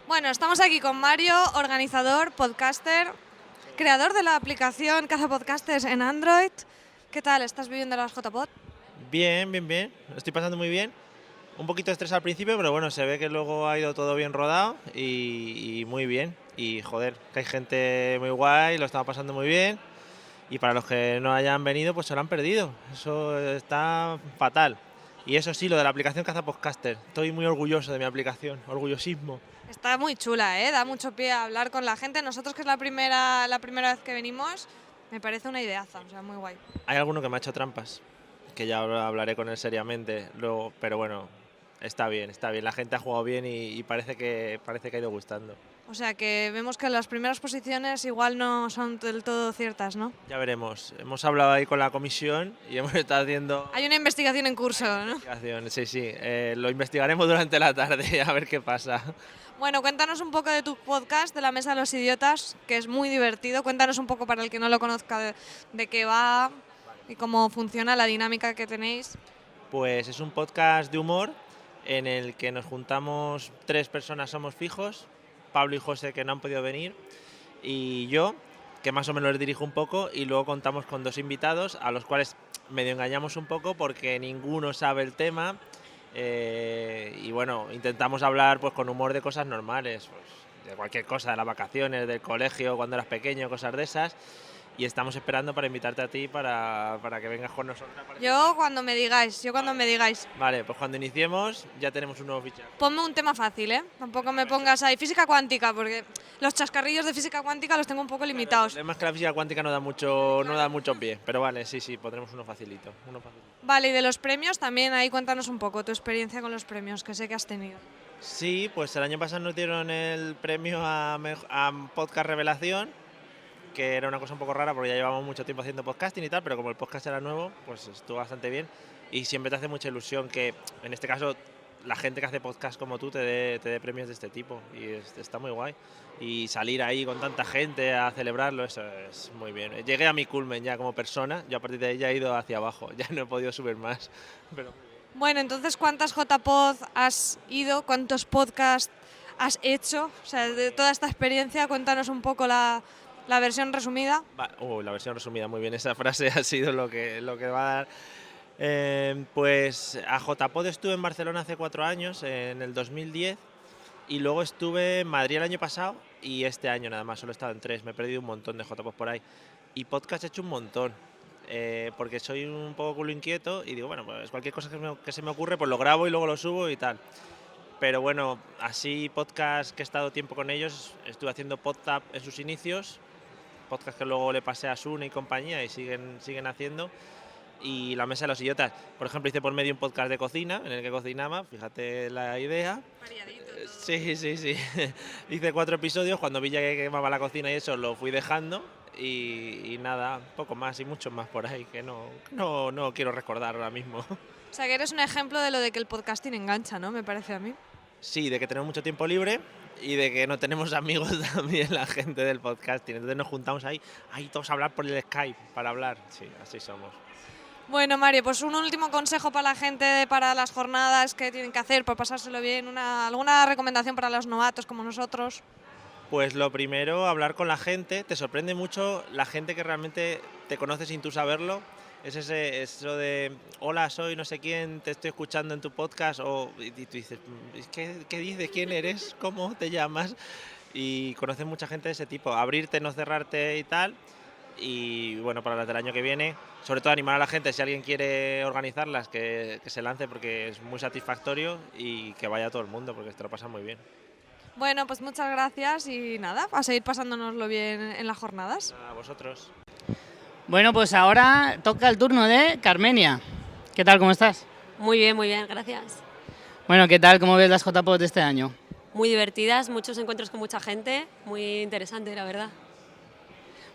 Bueno, estamos aquí con Mario, organizador, podcaster, creador de la aplicación Caza Podcasters en Android. ¿Qué tal? ¿Estás viviendo las JPod? Bien, bien, bien. Lo estoy pasando muy bien. Un poquito de estrés al principio, pero bueno, se ve que luego ha ido todo bien rodado y muy bien. Y joder, que hay gente muy guay, lo estamos pasando muy bien. Y para los que no hayan venido, pues se lo han perdido. Eso está fatal. Y eso sí, lo de la aplicación Caza Podcaster. Estoy muy orgulloso de mi aplicación, orgullosismo. Está muy chula, ¿eh? Da mucho pie a hablar con la gente. Nosotros, que es la primera vez que venimos, me parece una ideaza, o sea, muy guay. Hay alguno que me ha hecho trampas, que ya hablaré con él seriamente luego, pero bueno, está bien, está bien. La gente ha jugado bien y parece que ha ido gustando. O sea, que vemos que las primeras posiciones igual no son del todo ciertas, ¿no? Ya veremos. Hemos hablado ahí con la comisión y hemos estado haciendo Hay una investigación en curso, ¿no? investigación. Sí, sí. Lo investigaremos durante la tarde a ver qué pasa. Bueno, cuéntanos un poco de tu podcast, de la Mesa de los Idiotas, que es muy divertido. Cuéntanos un poco, para el que no lo conozca, de qué va y cómo funciona la dinámica que tenéis. Pues es un podcast de humor en el que nos juntamos 3 personas, somos fijos, Pablo y José, que no han podido venir, y yo, que más o menos les dirijo un poco, y luego contamos con 2 invitados a los cuales medio engañamos un poco porque ninguno sabe el tema. Y bueno, intentamos hablar pues con humor de cosas normales, pues, de cualquier cosa, de las vacaciones, del colegio, cuando eras pequeño, cosas de esas. Y estamos esperando para invitarte a ti para que vengas con nosotros. Yo cuando me digáis. Vale, pues cuando iniciemos ya tenemos un nuevo fichaje. Ponme un tema fácil, ¿eh? Tampoco me pongas ahí física cuántica, porque los chascarrillos de física cuántica los tengo un poco limitados. Además que la física cuántica no da mucho pie, pero vale, sí, pondremos uno facilito. Vale, y de los premios también, ahí cuéntanos un poco tu experiencia con los premios, que sé que has tenido. Sí, pues el año pasado nos dieron el premio a Podcast Revelación, que era una cosa un poco rara porque ya llevamos mucho tiempo haciendo podcasting y tal, pero como el podcast era nuevo, pues estuvo bastante bien y siempre te hace mucha ilusión que, en este caso, la gente que hace podcast como tú te dé premios de este tipo y está muy guay. Y salir ahí con tanta gente a celebrarlo, eso es muy bien. Llegué a mi culmen ya como persona, yo a partir de ahí ya he ido hacia abajo, ya no he podido subir más. Pero... Bueno, entonces, ¿cuántas JPod has ido? ¿Cuántos podcasts has hecho? O sea, de toda esta experiencia, cuéntanos un poco la versión resumida. La versión resumida, muy bien, esa frase ha sido lo que va a dar. Pues a JPod estuve en Barcelona hace 4 años, en el 2010, y luego estuve en Madrid el año pasado y este año nada más, solo he estado en 3, me he perdido un montón de JPod por ahí. Y podcast he hecho un montón, porque soy un poco culo inquieto y digo, bueno, pues cualquier cosa que se me ocurre, pues lo grabo y luego lo subo y tal. Pero bueno, así podcast que he estado tiempo con ellos, estuve haciendo PodTap en sus inicios, podcast que luego le pasé a Sune y compañía y siguen haciendo. Y la Mesa de los Idiotas, por ejemplo, hice por medio un podcast de cocina en el que cocinaba, fíjate la idea. Variadito. Sí. Hice 4 episodios, cuando vi ya que quemaba la cocina y eso lo fui dejando y nada, poco más y muchos más por ahí que no quiero recordar ahora mismo. O sea, que eres un ejemplo de lo de que el podcasting engancha, ¿no? Me parece a mí. Sí, de que tenemos mucho tiempo libre y de que no tenemos amigos también la gente del podcasting, entonces nos juntamos ahí todos a hablar por el Skype para hablar, sí, así somos. Bueno, Mario, pues un último consejo para la gente, para las jornadas que tienen que hacer, para pasárselo bien, alguna recomendación para los novatos como nosotros. Pues lo primero, hablar con la gente. Te sorprende mucho la gente que realmente te conoce sin tú saberlo. Es eso de, hola, soy no sé quién, te estoy escuchando en tu podcast, y tú dices, ¿qué dices? ¿Quién eres? ¿Cómo te llamas? Y conoces mucha gente de ese tipo. Abrirte, no cerrarte y tal. Y bueno, para las del año que viene, sobre todo animar a la gente, si alguien quiere organizarlas, que se lance porque es muy satisfactorio y que vaya todo el mundo porque te lo pasa muy bien. Bueno, pues muchas gracias y nada, a seguir pasándonoslo bien en las jornadas. A vosotros. Bueno, pues ahora toca el turno de Carmenia. ¿Qué tal, cómo estás? Muy bien, gracias. Bueno, ¿qué tal, cómo ves las JPod de este año? Muy divertidas, muchos encuentros con mucha gente, muy interesante, la verdad.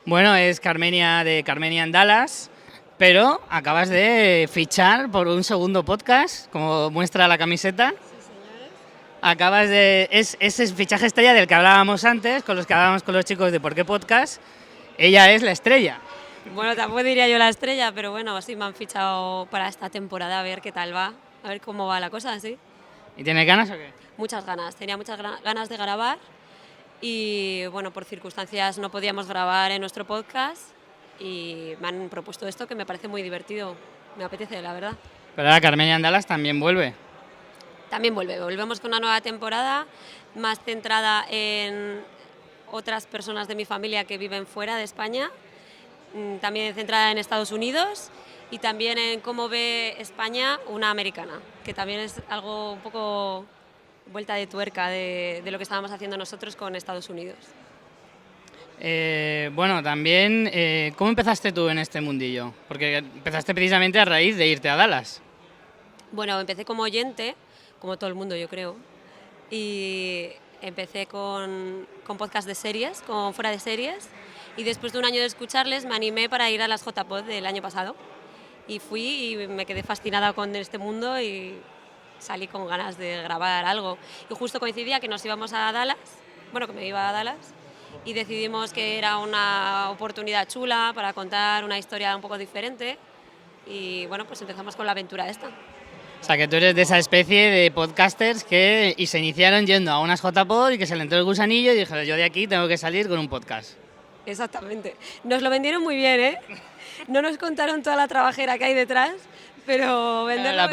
Bueno, es Carmenia de Carmenia en Dallas, pero acabas de fichar por un segundo podcast, como muestra la camiseta. Sí, señores. Es ese fichaje estrella del que hablábamos antes, con los que hablábamos con los chicos de Por qué Podcast. Ella es la estrella. Bueno, tampoco diría yo la estrella, pero bueno, sí me han fichado para esta temporada, a ver qué tal va, a ver cómo va la cosa, ¿sí? ¿Y tienes ganas o qué? muchas ganas. Tenía muchas ganas de grabar y bueno, por circunstancias no podíamos grabar en nuestro podcast y me han propuesto esto que me parece muy divertido. Me apetece, la verdad. Pero ahora Carmenia Andalas también vuelve. También volvemos con una nueva temporada más centrada en otras personas de mi familia que viven fuera de España, también centrada en Estados Unidos y también en cómo ve España una americana, que también es algo un poco vuelta de tuerca de lo que estábamos haciendo nosotros con Estados Unidos. Bueno, también, ¿cómo empezaste tú en este mundillo? Porque empezaste precisamente a raíz de irte a Dallas. Bueno, empecé como oyente, como todo el mundo yo creo, y empecé con podcast de series, con Fuera de Series, y después de un año de escucharles me animé para ir a las JPod del año pasado. Y fui y me quedé fascinada con este mundo y salí con ganas de grabar algo. Y justo coincidía que nos íbamos a Dallas, bueno, que me iba a Dallas, y decidimos que era una oportunidad chula para contar una historia un poco diferente. Y bueno, pues empezamos con la aventura esta. O sea, que tú eres de esa especie de podcasters que se iniciaron yendo a unas JPod y que se le entró el gusanillo y dijeron, yo de aquí tengo que salir con un podcast. Exactamente. Nos lo vendieron muy bien, ¿eh? No nos contaron toda la trabajera que hay detrás, pero venderlo... La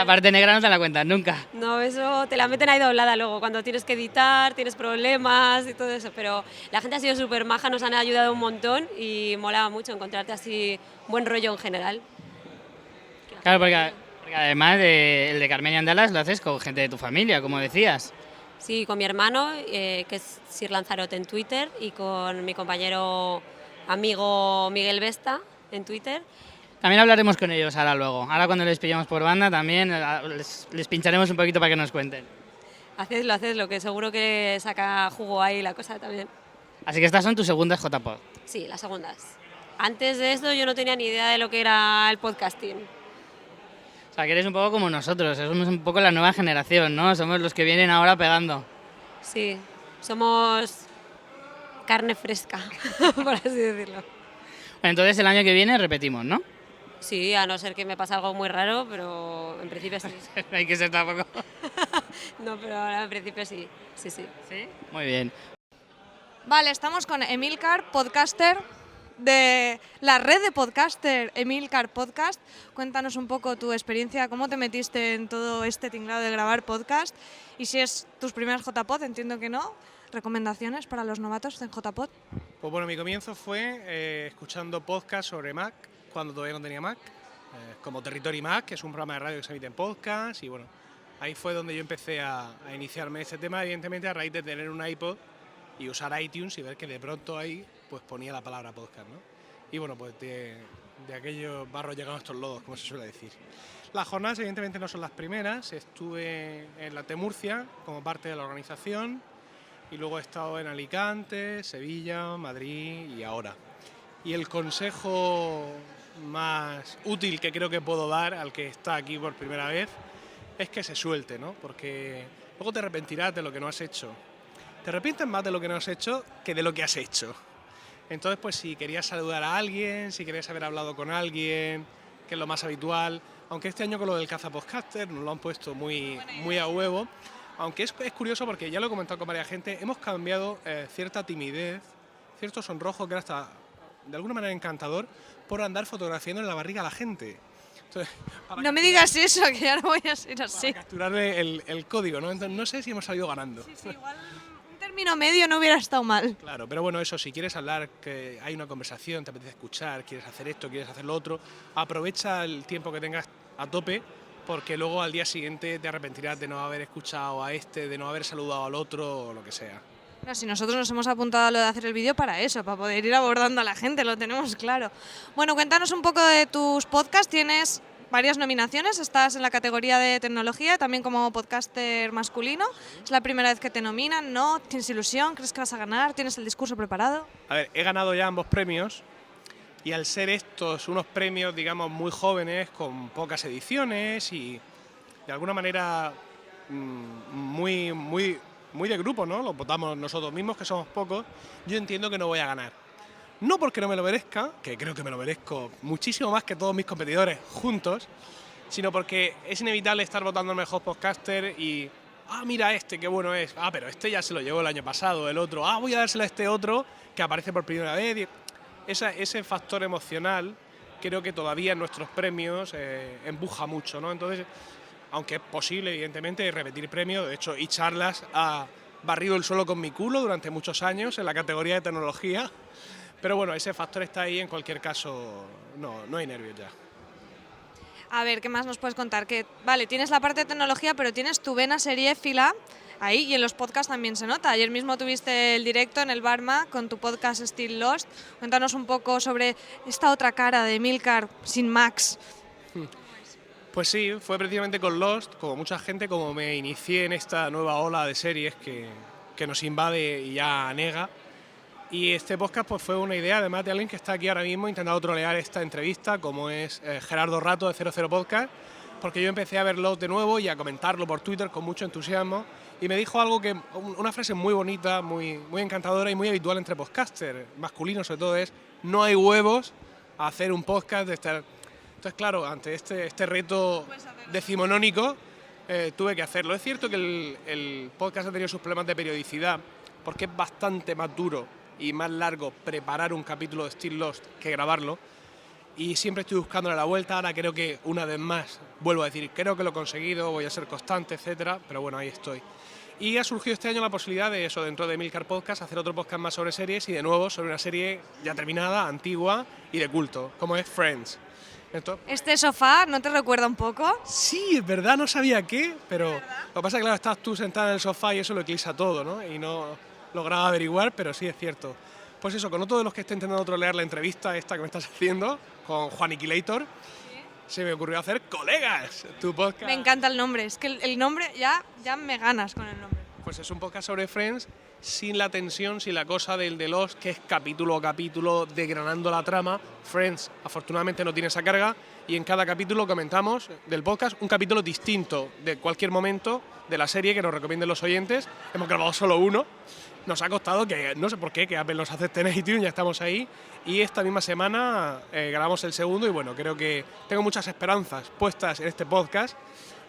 parte negra no te la cuentan nunca. No, eso te la meten ahí doblada luego, cuando tienes que editar, tienes problemas y todo eso, pero la gente ha sido súper maja, nos han ayudado un montón y molaba mucho encontrarte así buen rollo en general. Claro, porque además el de Carmenia Andalas lo haces con gente de tu familia, como decías. Sí, con mi hermano, que es Sir Lanzarote en Twitter, y con mi compañero amigo Miguel Vesta en Twitter. También hablaremos con ellos ahora luego. Ahora cuando les pillamos por banda también les pincharemos un poquito para que nos cuenten. Hacedlo, que seguro que saca jugo ahí la cosa también. Así que estas son tus segundas JPod. Sí, las segundas. Antes de esto yo no tenía ni idea de lo que era el podcasting. O sea, que eres un poco como nosotros, somos un poco la nueva generación, ¿no? Somos los que vienen ahora pegando. Sí, somos carne fresca, por así decirlo. Bueno, entonces el año que viene repetimos, ¿no? Sí, a no ser que me pase algo muy raro, pero en principio sí. No hay que ser tampoco. No, pero ahora en principio sí. Sí. ¿Sí? Muy bien. Vale, estamos con Emilcar, podcaster de la red de podcaster Emilcar Podcast. Cuéntanos un poco tu experiencia, cómo te metiste en todo este tinglado de grabar podcast y si es tus primeras JPod, entiendo que no. ¿Recomendaciones para los novatos en JPod? Pues bueno, mi comienzo fue escuchando podcasts sobre Mac, cuando todavía no tenía Mac, como Territory Mac, que es un programa de radio que se emite en podcast, y bueno, ahí fue donde yo empecé a iniciarme en este tema, evidentemente a raíz de tener un iPod y usar iTunes y ver que de pronto ahí pues ponía la palabra podcast, ¿no? Y bueno, pues de aquellos barros llegaron estos lodos, como se suele decir. Las jornadas evidentemente no son las primeras, estuve en la T-Murcia como parte de la organización y luego he estado en Alicante, Sevilla, Madrid y ahora. Y el consejo más útil que creo que puedo dar al que está aquí por primera vez es que se suelte, ¿no? Porque luego te arrepentirás de lo que no has hecho. Te arrepientes más de lo que no has hecho que de lo que has hecho. Entonces, pues si querías saludar a alguien, si querías haber hablado con alguien, que es lo más habitual, aunque este año con lo del cazapodcaster nos lo han puesto muy a huevo, aunque es curioso porque ya lo he comentado con varias gente, hemos cambiado cierta timidez, cierto sonrojo que era hasta de alguna manera encantador por andar fotografiando en la barriga a la gente. Entonces, No me digas eso, que ya no voy a ser así. para capturarle el código, ¿no? Entonces, no sé si hemos salido ganando. Sí, igual un término medio no hubiera estado mal. Claro, pero bueno, eso, si quieres hablar, que hay una conversación, te apetece escuchar, quieres hacer esto, quieres hacer lo otro, aprovecha el tiempo que tengas a tope, porque luego al día siguiente te arrepentirás de no haber escuchado a este, de no haber saludado al otro o lo que sea. No, si nosotros nos hemos apuntado a lo de hacer el vídeo para eso, para poder ir abordando a la gente, lo tenemos claro. Bueno, cuéntanos un poco de tus podcasts. Tienes varias nominaciones, estás en la categoría de tecnología, también como podcaster masculino. ¿Es la primera vez que te nominan? ¿No? ¿Tienes ilusión? ¿Crees que vas a ganar? ¿Tienes el discurso preparado? A ver, he ganado ya ambos premios y al ser estos unos premios, digamos, muy jóvenes, con pocas ediciones y de alguna manera muy de grupo, ¿no? Los votamos nosotros mismos, que somos pocos, yo entiendo que no voy a ganar. No porque no me lo merezca, que creo que me lo merezco muchísimo más que todos mis competidores juntos, sino porque es inevitable estar votando al mejor podcaster y mira este, qué bueno es, pero este ya se lo llevó el año pasado, el otro, voy a dárselo a este otro que aparece por primera vez. Ese factor emocional creo que todavía en nuestros premios empuja mucho, ¿no? Entonces, aunque es posible, evidentemente, repetir premios, de hecho, eCharlas ha barrido el suelo con mi culo durante muchos años en la categoría de tecnología, pero bueno, ese factor está ahí, en cualquier caso, no hay nervios ya. A ver, ¿qué más nos puedes contar? Que, vale, tienes la parte de tecnología, pero tienes tu vena seriéfila ahí, y en los podcasts también se nota. Ayer mismo tuviste el directo en el Barma con tu podcast Still Lost. Cuéntanos un poco sobre esta otra cara de Emilcar sin Max. Pues sí, fue precisamente con Lost, como mucha gente, como me inicié en esta nueva ola de series que nos invade y ya anega. Y este podcast pues fue una idea además de alguien que está aquí ahora mismo intentando trolear esta entrevista, como es Gerardo Rato de 00 Podcast, porque yo empecé a ver Lost de nuevo y a comentarlo por Twitter con mucho entusiasmo, y me dijo algo que, una frase muy bonita, muy encantadora y muy habitual entre podcasters, masculinos sobre todo, es: no hay huevos a hacer un podcast de estar... Entonces, claro, ante este reto decimonónico tuve que hacerlo. Es cierto que el podcast ha tenido sus problemas de periodicidad, porque es bastante más duro y más largo preparar un capítulo de Still Lost que grabarlo, y siempre estoy buscándole la vuelta. Ahora creo que, una vez más, vuelvo a decir, creo que lo he conseguido, voy a ser constante, etcétera, pero bueno, ahí estoy. Y ha surgido este año la posibilidad de eso, dentro de Emilcar Podcast, hacer otro podcast más sobre series, y de nuevo sobre una serie ya terminada, antigua y de culto, como es Friends. Entonces, ¿Este sofá no te recuerda un poco? sí, es verdad, no sabía qué, pero lo que pasa es que, claro, estás tú sentada en el sofá y eso lo eclipsa todo, ¿no? Y no lograba averiguar, pero sí es cierto. Pues eso, con otro de los que esté intentando trolear la entrevista esta que me estás haciendo, con Juan Iquilator, se me ocurrió hacer Colegas, tu podcast. Me encanta el nombre, es que el nombre ya me ganas con el nombre. Pues es un podcast sobre Friends, sin la tensión, sin la cosa del de Lost, que es capítulo a capítulo desgranando la trama. Friends, afortunadamente, no tiene esa carga, y en cada capítulo comentamos del podcast un capítulo distinto de cualquier momento de la serie que nos recomienden los oyentes. Hemos grabado solo uno. Nos ha costado, que no sé por qué, que Apple nos acepte en iTunes, ya estamos ahí. Y esta misma semana grabamos el segundo, y bueno, creo que tengo muchas esperanzas puestas en este podcast,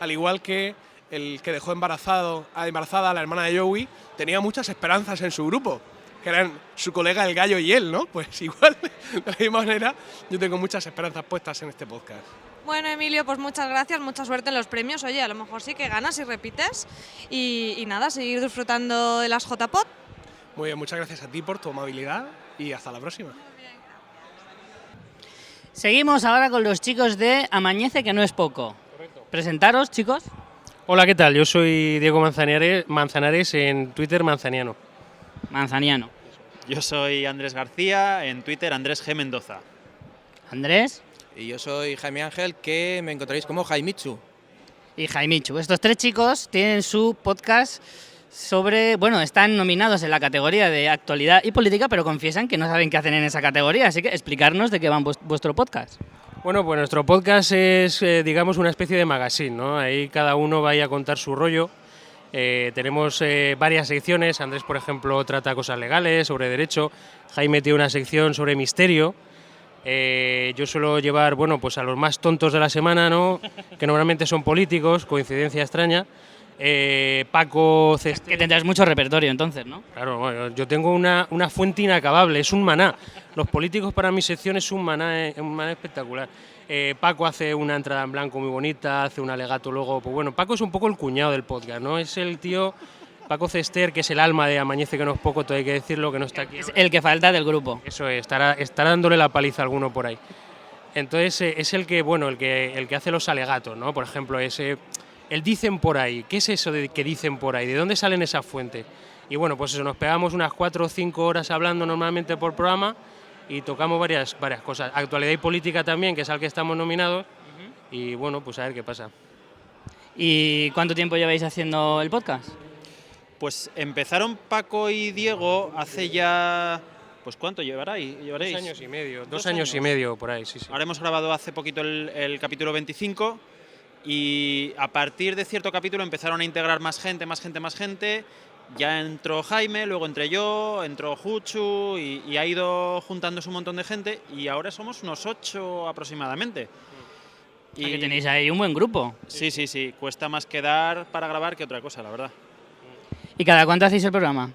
al igual que el que dejó embarazada a la hermana de Joey tenía muchas esperanzas en su grupo, que eran su colega el gallo y él, ¿no? Pues igual, de la misma manera, yo tengo muchas esperanzas puestas en este podcast. Bueno, Emilio, pues muchas gracias, mucha suerte en los premios. Oye, a lo mejor sí que ganas y repites. Y nada, seguir disfrutando de las JPod. Muy bien, muchas gracias a ti por tu amabilidad y hasta la próxima. Seguimos ahora con los chicos de Amañece, que no es poco. Correcto. Presentaros, chicos. Hola, ¿qué tal? Yo soy Diego Manzanares, en Twitter Manzaniano. Manzaniano. Yo soy Andrés García, en Twitter Andrés G. Mendoza. Andrés Y yo soy Jaime Ángel, que me encontraréis como Jaimichu. y Jaimichu. Estos tres chicos tienen su podcast sobre... Bueno, están nominados en la categoría de actualidad y política, pero confiesan que no saben qué hacen en esa categoría. Así que explicarnos de qué va vuestro podcast. Bueno, pues nuestro podcast es, digamos, una especie de magazine, ¿no? Ahí cada uno va a ir a contar su rollo. Tenemos varias secciones. Andrés, por ejemplo, trata cosas legales, sobre derecho. Jaime tiene una sección sobre misterio. Yo suelo llevar, bueno, pues a los más tontos de la semana, ¿no? Que normalmente son políticos, coincidencia extraña. Paco Cester. Que tendrás mucho repertorio entonces, ¿no? Claro, bueno, yo tengo una fuente inacabable, es un maná. Los políticos para mi sección es un maná espectacular. Paco hace una entrada en blanco muy bonita, hace un alegato luego. Pues bueno, Paco es un poco el cuñado del podcast, ¿no? Es el tío, Paco Cester, que es el alma de Amañece, que no es poco, todo hay que decirlo, que no está aquí. Es el que falta del grupo. Eso es, estará dándole la paliza a alguno por ahí. Entonces es el que, bueno, el que hace los alegatos, ¿no? Por ejemplo, el dicen por ahí. ¿Qué es eso de que dicen por ahí? ¿De dónde salen esas fuentes? Y bueno, pues eso, nos pegamos unas 4 o 5 horas hablando normalmente por programa y tocamos varias cosas. Actualidad y política también, que es al que estamos nominados. Y bueno, pues a ver qué pasa. ¿Y cuánto tiempo lleváis haciendo el podcast? Pues empezaron Paco y Diego hace ya... Pues ¿cuánto llevaréis? 2 años y medio, 2 años y medio por ahí, sí. Ahora hemos grabado hace poquito el capítulo 25 y a partir de cierto capítulo empezaron a integrar más gente. Ya entró Jaime, luego entré yo, entró Juchu y ha ido juntándose un montón de gente y ahora somos unos 8 aproximadamente. O sea, que tenéis ahí un buen grupo. Sí, sí, sí. Cuesta más quedar para grabar que otra cosa, la verdad. ¿Y cada cuánto hacéis el programa?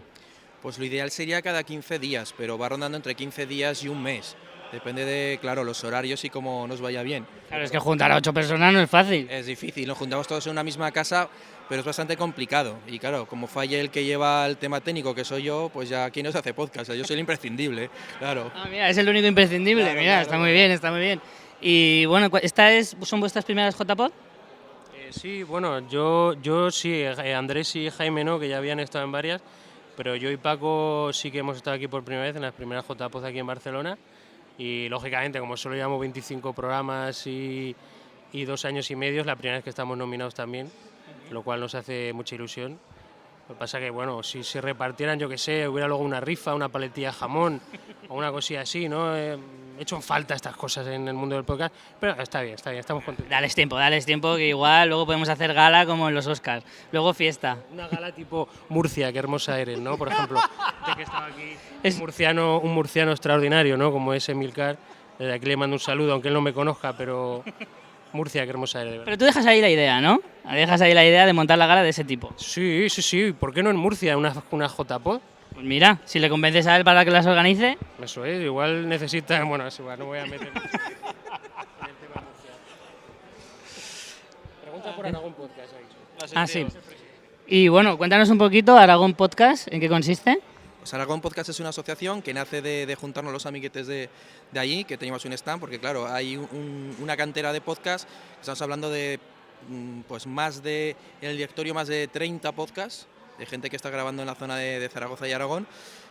Pues lo ideal sería cada 15 días, pero va rondando entre 15 días y un mes. Depende de, claro, los horarios y cómo nos vaya bien. Claro, es que juntar a 8 personas no es fácil. Es difícil, nos juntamos todos en una misma casa, pero es bastante complicado. Y claro, como falle el que lleva el tema técnico, que soy yo, pues ya aquí no se hace podcast. Yo soy el imprescindible, claro. Ah, mira, es el único imprescindible. Claro, Mira, claro, está muy bien, está muy bien. Y bueno, ¿son vuestras primeras JPod? Sí, bueno, yo sí, Andrés y Jaime no, que ya habían estado en varias, pero yo y Paco sí que hemos estado aquí por primera vez en las primeras JPod aquí en Barcelona. Y lógicamente, como solo llevamos 25 programas y 2 años y medio, es la primera vez que estamos nominados también, lo cual nos hace mucha ilusión. Lo que pasa que, bueno, si se repartieran, yo qué sé, hubiera luego una rifa, una paletilla de jamón o una cosilla así, ¿no? He hecho en falta estas cosas en el mundo del podcast, pero está bien, estamos contentos. Dales tiempo, que igual luego podemos hacer gala como en los Oscars. Luego fiesta. Una gala tipo Murcia, qué hermosa eres, ¿no? Por ejemplo, de que estaba aquí un murciano extraordinario, ¿no? Como es Emilcar. Desde aquí le mando un saludo, aunque él no me conozca, pero Murcia, qué hermosa eres, de verdad. Pero tú dejas ahí la idea, ¿no? Dejas ahí la idea de montar la gala de ese tipo. Sí, ¿por qué no en Murcia una JPod? Pues mira, si le convences a él para que las organice. Eso es, igual necesita, bueno, es igual, no voy a meter mucho en el tema Murcia. Pregunta por Aragón Podcast, ha dicho. Ah, sí. Y bueno, cuéntanos un poquito, Aragón Podcast, ¿en qué consiste? Pues Aragón Podcast es una asociación que nace de juntarnos los amiguetes de allí, que teníamos un stand, porque claro, hay una cantera de podcast, estamos hablando de, pues más de, en el directorio más de 30 podcasts, de gente que está grabando en la zona de Zaragoza y Aragón,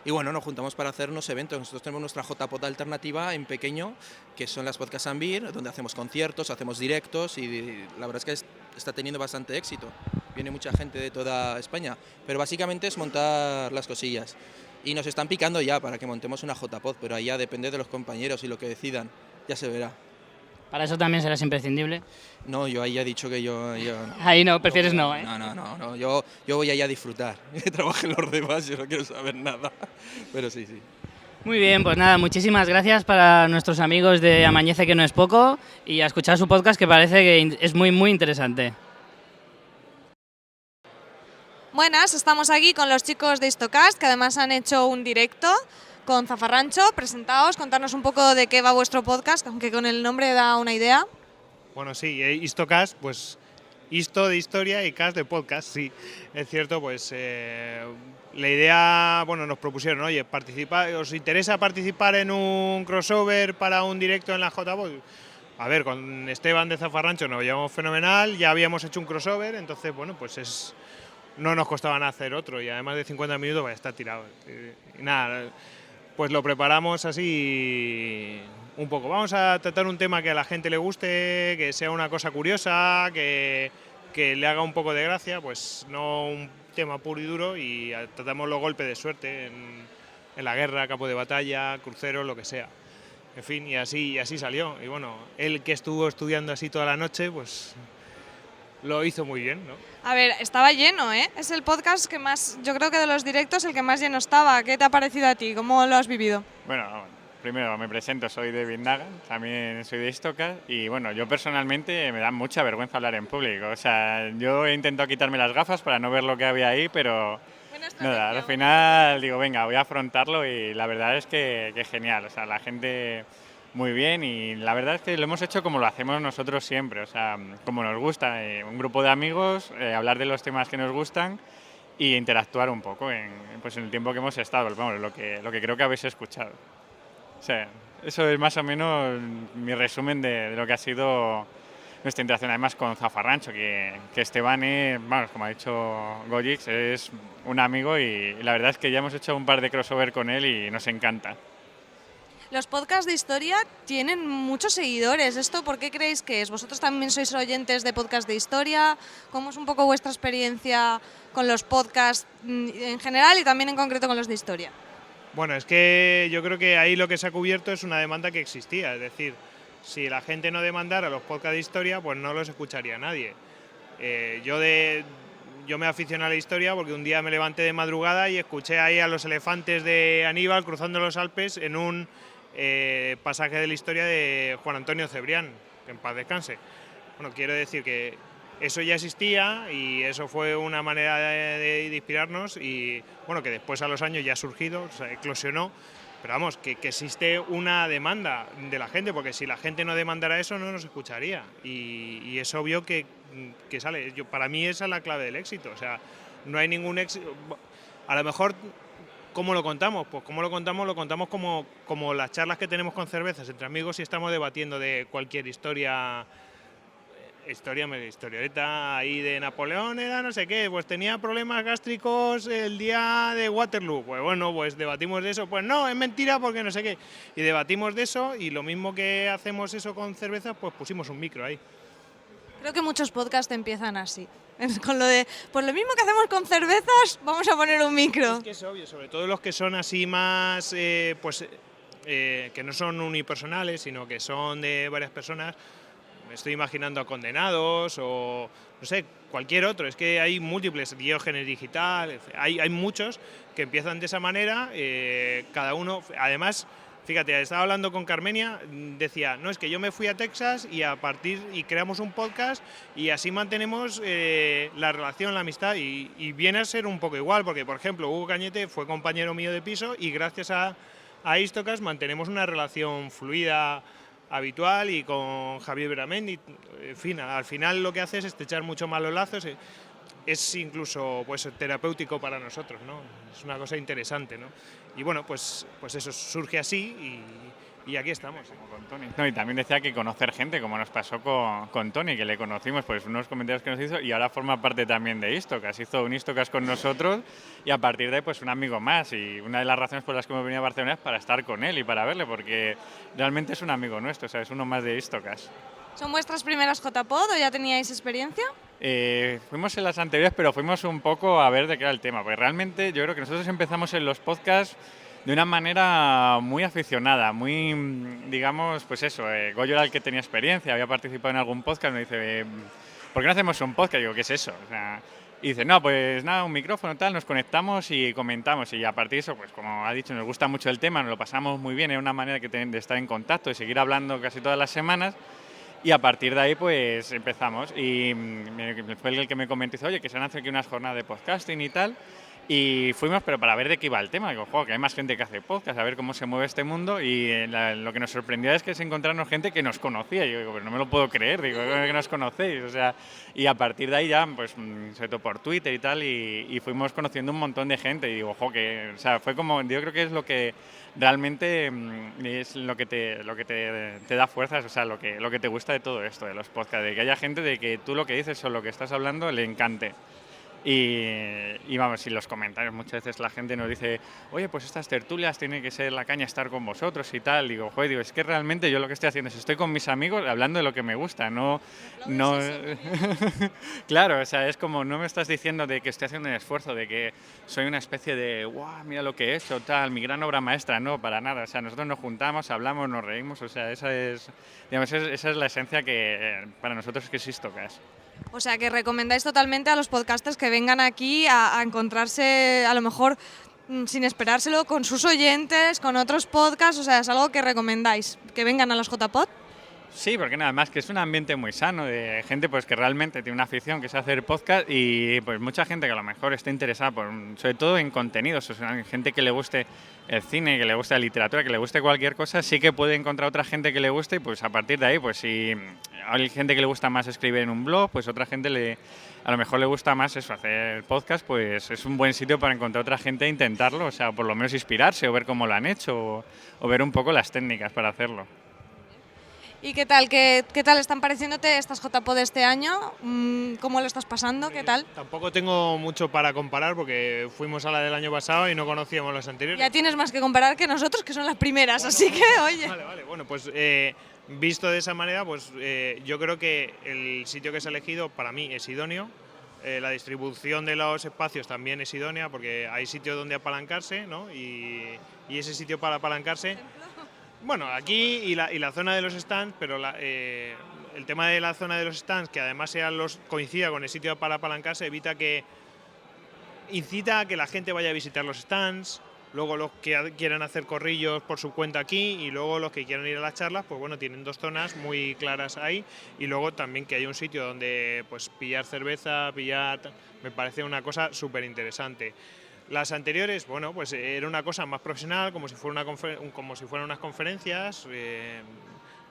y bueno, nos juntamos para hacer unos eventos. Nosotros tenemos nuestra JPod alternativa en pequeño, que son las Podcast Ambir, donde hacemos conciertos, hacemos directos, y la verdad es que está teniendo bastante éxito. Viene mucha gente de toda España, pero básicamente es montar las cosillas. Y nos están picando ya para que montemos una JPod, pero ahí ya depende de los compañeros y lo que decidan, ya se verá. ¿Para eso también serás imprescindible? No, yo ahí ya he dicho que yo Ahí no, prefieres no, ¿eh? No, yo voy ahí a disfrutar. Que trabajen los demás, yo no quiero saber nada. Pero sí. Muy bien, pues nada, muchísimas gracias para nuestros amigos de Amañece que no es poco y a escuchar su podcast que parece que es muy, muy interesante. Buenas, estamos aquí con los chicos de Histocast, que además han hecho un directo con Zafarrancho. Presentaos, contarnos un poco de qué va vuestro podcast, aunque con el nombre da una idea. Bueno, sí, Histocast, pues Histo de historia y Cast de podcast, sí. Es cierto, pues la idea, bueno, nos propusieron, oye, ¿os interesa participar en un crossover para un directo en la JPod? A ver, con Esteban de Zafarrancho nos llevamos fenomenal, ya habíamos hecho un crossover, entonces, bueno, pues no nos costaba nada hacer otro y además de 50 minutos pues, está tirado. Y nada, pues lo preparamos así un poco. Vamos a tratar un tema que a la gente le guste, que sea una cosa curiosa, que le haga un poco de gracia, pues no un tema puro y duro, y tratamos los golpes de suerte en la guerra, campo de batalla, cruceros, lo que sea. En fin, y así salió. Y bueno, él que estuvo estudiando así toda la noche, pues lo hizo muy bien, ¿no? A ver, estaba lleno, ¿eh? Es el podcast que más, yo creo que de los directos, el que más lleno estaba. ¿Qué te ha parecido a ti? ¿Cómo lo has vivido? Bueno, primero me presento, soy David Nagan, también soy de Histocast y bueno, yo personalmente me da mucha vergüenza hablar en público. O sea, yo he intentado quitarme las gafas para no ver lo que había ahí, pero nada, al final digo, venga, voy a afrontarlo y la verdad es que genial. O sea, la gente muy bien y la verdad es que lo hemos hecho como lo hacemos nosotros siempre, o sea, como nos gusta, un grupo de amigos, hablar de los temas que nos gustan y interactuar un poco en el tiempo que hemos estado, vamos, lo que creo que habéis escuchado. O sea, eso es más o menos mi resumen de lo que ha sido nuestra interacción, además con Zafarrancho, que Esteban es, vamos, como ha dicho Gojix, es un amigo y la verdad es que ya hemos hecho un par de crossover con él y nos encanta. Los podcasts de historia tienen muchos seguidores. ¿Esto por qué creéis que es? ¿Vosotros también sois oyentes de podcasts de historia? ¿Cómo es un poco vuestra experiencia con los podcasts en general y también en concreto con los de historia? Bueno, es que yo creo que ahí lo que se ha cubierto es una demanda que existía. Es decir, si la gente no demandara los podcasts de historia, pues no los escucharía nadie. Yo me aficioné a la historia porque un día me levanté de madrugada y escuché ahí a los elefantes de Aníbal cruzando los Alpes en un pasaje de la historia de Juan Antonio Cebrián, que en paz descanse. Bueno, quiero decir que eso ya existía y eso fue una manera de inspirarnos y bueno, que después a los años ya ha surgido, o sea, eclosionó, pero vamos, que existe una demanda de la gente, porque si la gente no demandara eso no nos escucharía y es obvio que sale. Para mí esa es la clave del éxito, o sea, no hay ningún éxito. A lo mejor, ¿cómo lo contamos? Pues ¿cómo lo contamos? Lo contamos como las charlas que tenemos con cervezas entre amigos y estamos debatiendo de cualquier historieta ahí de Napoleón, era no sé qué, pues tenía problemas gástricos el día de Waterloo, pues bueno, pues debatimos de eso, pues no, es mentira porque no sé qué, y debatimos de eso y lo mismo que hacemos eso con cervezas, pues pusimos un micro ahí. Creo que muchos podcasts empiezan así. Con lo de, pues lo mismo que hacemos con cervezas, vamos a poner un micro. Es que es obvio, sobre todo los que son así más, que no son unipersonales, sino que son de varias personas. Me estoy imaginando a Condenados o, no sé, cualquier otro. Es que hay múltiples, Diógenes Digital, hay muchos que empiezan de esa manera, cada uno. Además, fíjate, estaba hablando con Carmenia, decía, no, es que yo me fui a Texas y creamos un podcast y así mantenemos la relación, la amistad y viene a ser un poco igual, porque por ejemplo Hugo Cañete fue compañero mío de piso y gracias a Istocast mantenemos una relación fluida, habitual, y con Javier Beramendi, en fin, al final lo que hace es estrechar mucho más los lazos, es incluso pues terapéutico para nosotros, ¿no? Es una cosa interesante, ¿no? Y bueno, pues eso surge así y aquí estamos. Como con Tony. No, y también decía que conocer gente, como nos pasó con Tony, que le conocimos, pues unos comentarios que nos hizo y ahora forma parte también de Istocast. Hizo un Istocast con nosotros y a partir de ahí pues un amigo más, y una de las razones por las que hemos venido a Barcelona es para estar con él y para verle, porque realmente es un amigo nuestro, o sea, es uno más de Istocast. ¿Son vuestras primeras JPod o ya teníais experiencia? Fuimos en las anteriores, pero fuimos un poco a ver de qué era el tema, porque realmente yo creo que nosotros empezamos en los podcasts de una manera muy aficionada, muy, digamos, pues eso, Goyo era el que tenía experiencia, había participado en algún podcast, me dice, ¿por qué no hacemos un podcast? Y digo, ¿qué es eso? O sea, y dice, no, pues nada, un micrófono, tal, nos conectamos y comentamos, y a partir de eso, pues como ha dicho, nos gusta mucho el tema, nos lo pasamos muy bien, era una manera de estar en contacto, de seguir hablando casi todas las semanas. Y a partir de ahí pues empezamos y fue el que me comentó, dice, oye, que se han hecho aquí unas jornadas de podcasting y tal, y fuimos pero para ver de qué iba el tema. Digo, jo, que hay más gente que hace podcast, a ver cómo se mueve este mundo, y lo que nos sorprendió es que se encontrarnos gente que nos conocía. Y yo digo, pero no me lo puedo creer, digo, que nos conocéis, o sea, y a partir de ahí ya, pues sobre todo por Twitter y tal, y fuimos conociendo un montón de gente, y digo, jo, que, o sea, fue como, yo creo que es lo que realmente es lo que te da fuerzas, o sea, lo que te gusta de todo esto, de los podcasts, de que haya gente de que tú lo que dices o lo que estás hablando le encante. Y vamos, y los comentarios, muchas veces la gente nos dice, oye, pues estas tertulias tiene que ser la caña estar con vosotros y tal. Digo, joder, es que realmente yo lo que estoy haciendo es estoy con mis amigos hablando de lo que me gusta, no claro, o sea, es como no me estás diciendo de que estoy haciendo un esfuerzo, de que soy una especie de, guau, mira lo que he hecho, tal, mi gran obra maestra, no, para nada. O sea, nosotros nos juntamos, hablamos, nos reímos, o sea, esa es la esencia que para nosotros es que es Istocast. O sea, que recomendáis totalmente a los podcasters que vengan aquí a encontrarse, a lo mejor sin esperárselo, con sus oyentes, con otros podcasts. O sea, es algo que recomendáis, que vengan a los JPod. Sí, porque nada más que es un ambiente muy sano de gente pues que realmente tiene una afición que es hacer podcast, y pues mucha gente que a lo mejor está interesada sobre todo en contenidos, o sea, gente que le guste el cine, que le guste la literatura, que le guste cualquier cosa, sí que puede encontrar otra gente que le guste, y pues a partir de ahí, pues si hay gente que le gusta más escribir en un blog, pues otra gente a lo mejor le gusta más eso, hacer podcast, pues es un buen sitio para encontrar otra gente e intentarlo, o sea, por lo menos inspirarse o ver cómo lo han hecho o ver un poco las técnicas para hacerlo. ¿Y qué tal? ¿Qué tal están pareciéndote estas JPod de este año? ¿Cómo lo estás pasando? ¿Qué tal? Tampoco tengo mucho para comparar porque fuimos a la del año pasado y no conocíamos las anteriores. Ya tienes más que comparar que nosotros, que son las primeras, así que, oye. Vale, bueno, pues visto de esa manera, pues yo creo que el sitio que se ha elegido para mí es idóneo. La distribución de los espacios también es idónea porque hay sitios donde apalancarse, ¿no? Y ese sitio para apalancarse... Bueno, aquí y la zona de los stands, pero el tema de la zona de los stands, que además coincida con el sitio para apalancarse, incita a que la gente vaya a visitar los stands, luego los que quieran hacer corrillos por su cuenta aquí y luego los que quieran ir a las charlas, pues bueno, tienen 2 zonas muy claras ahí y luego también que hay un sitio donde pues pillar cerveza, me parece una cosa súper interesante. Las anteriores, bueno, pues era una cosa más profesional, como si fueran unas conferencias.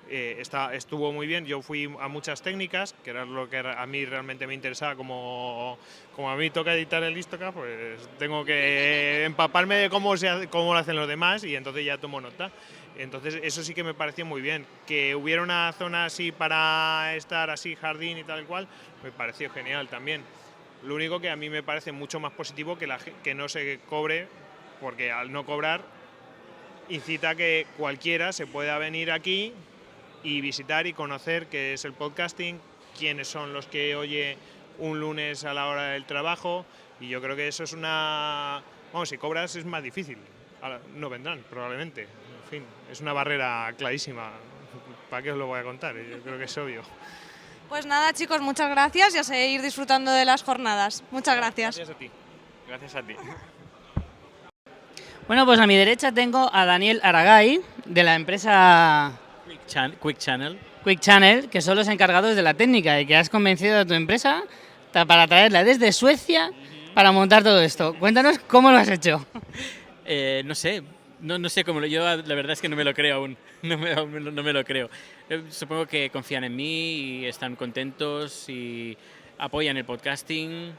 Estuvo muy bien, yo fui a muchas técnicas, que era lo que a mí realmente me interesaba, como a mí toca editar el Istocast, pues tengo que empaparme de cómo lo hacen los demás y entonces ya tomo nota. Entonces eso sí que me pareció muy bien, que hubiera una zona así para estar así, jardín y tal cual, me pareció genial también. Lo único que a mí me parece mucho más positivo que no se cobre, porque al no cobrar incita que cualquiera se pueda venir aquí y visitar y conocer qué es el podcasting, quiénes son los que oye un lunes a la hora del trabajo, y yo creo que eso es si cobras es más difícil, ahora, no vendrán probablemente, en fin, es una barrera clarísima, ¿para qué os lo voy a contar? Yo creo que es obvio. Pues nada, chicos, muchas gracias y a seguir disfrutando de las jornadas. Muchas gracias. Gracias a ti. Gracias a ti. Bueno, pues a mi derecha tengo a Daniel Aragay, de la empresa Quick Channel. Quick Channel, que son los encargados de la técnica y que has convencido a tu empresa para traerla desde Suecia para montar todo esto. Cuéntanos cómo lo has hecho. No sé. No sé cómo yo la verdad es que no me lo creo aún, no me lo creo. Supongo que confían en mí y están contentos y apoyan el podcasting.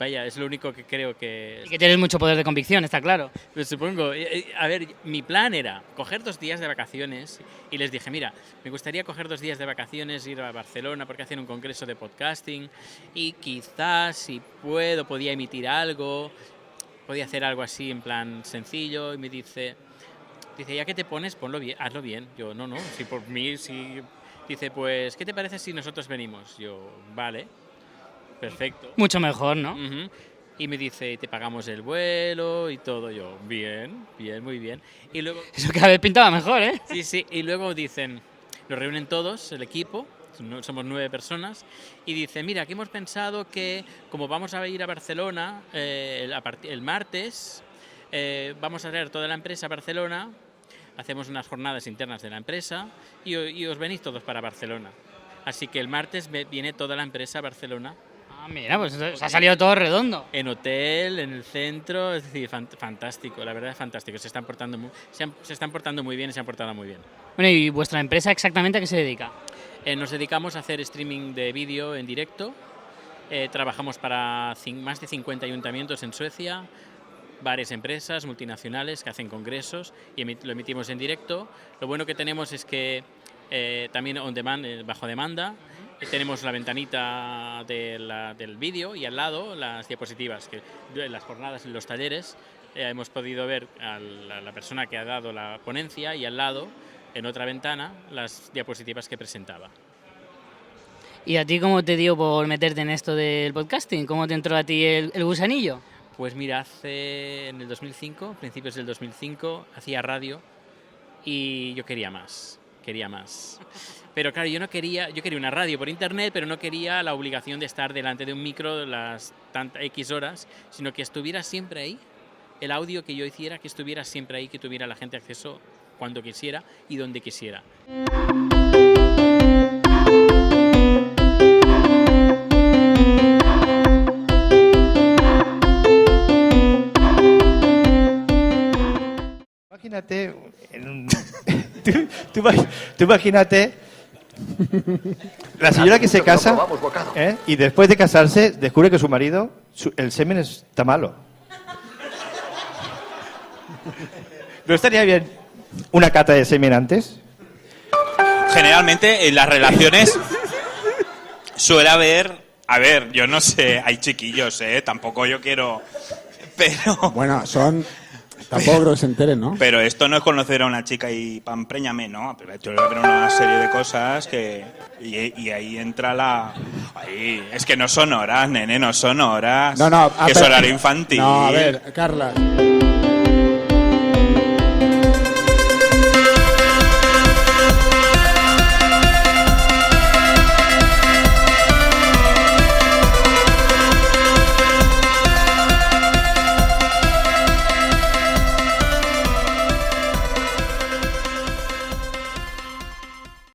Vaya, es lo único que creo que... Y que tienes mucho poder de convicción, está claro. Pues supongo. A ver, mi plan era coger 2 días de vacaciones y les dije, mira, me gustaría coger 2 días de vacaciones, ir a Barcelona porque hacen un congreso de podcasting y quizás, si podía emitir algo... Podía hacer algo así en plan sencillo y me dice, ya que te pones, ponlo bien, hazlo bien. Yo, no, si por mí, si... Dice, pues, ¿qué te parece si nosotros venimos? Yo, vale, perfecto. Mucho mejor, ¿no? Y me dice, te pagamos el vuelo y todo. Yo, bien, muy bien. Y luego... Eso cada vez pintaba mejor, ¿eh? Sí, y luego dicen, nos reúnen todos, el equipo, somos 9 personas, y dice, mira, aquí hemos pensado que como vamos a ir a Barcelona el martes, vamos a traer toda la empresa a Barcelona, hacemos unas jornadas internas de la empresa y os venís todos para Barcelona. Así que el martes viene toda la empresa a Barcelona. Ah, mira, pues ha salido todo redondo. En hotel, en el centro, es decir, fantástico, la verdad es fantástico. Se están portando muy bien y se han portado muy bien. Bueno, ¿y vuestra empresa exactamente a qué se dedica? Nos dedicamos a hacer streaming de vídeo en directo. Trabajamos para más de 50 ayuntamientos en Suecia, varias empresas multinacionales que hacen congresos y lo emitimos en directo. Lo bueno que tenemos es que también on demand, bajo demanda. Tenemos la ventanita del vídeo y al lado las diapositivas, que en las jornadas, en los talleres, hemos podido ver a la persona que ha dado la ponencia y al lado, en otra ventana, las diapositivas que presentaba. ¿Y a ti cómo te dio por meterte en esto del podcasting? ¿Cómo te entró a ti el gusanillo? Pues mira, en el 2005, principios del 2005, hacía radio y yo quería más. Pero claro, yo quería una radio por internet, pero no quería la obligación de estar delante de un micro las X horas, sino que estuviera siempre ahí, el audio que yo hiciera, que estuviera siempre ahí, que tuviera la gente acceso cuando quisiera y donde quisiera. Imagínate, tú imagínate la señora que se casa y después de casarse descubre que su marido, el semen está malo. ¿No estaría bien una cata de semen antes? Generalmente en las relaciones suele haber... A ver, yo no sé, hay chiquillos, tampoco yo quiero... Pero... Bueno, tampoco creo que se enteren, ¿no? Pero esto no es conocer a una chica y préñame, ¿no? Pero esto debe haber una serie de cosas que... Y ahí entra la... Ahí, es que no son horas, nene, no son horas. No, que es horario infantil. No, a ver, Carla...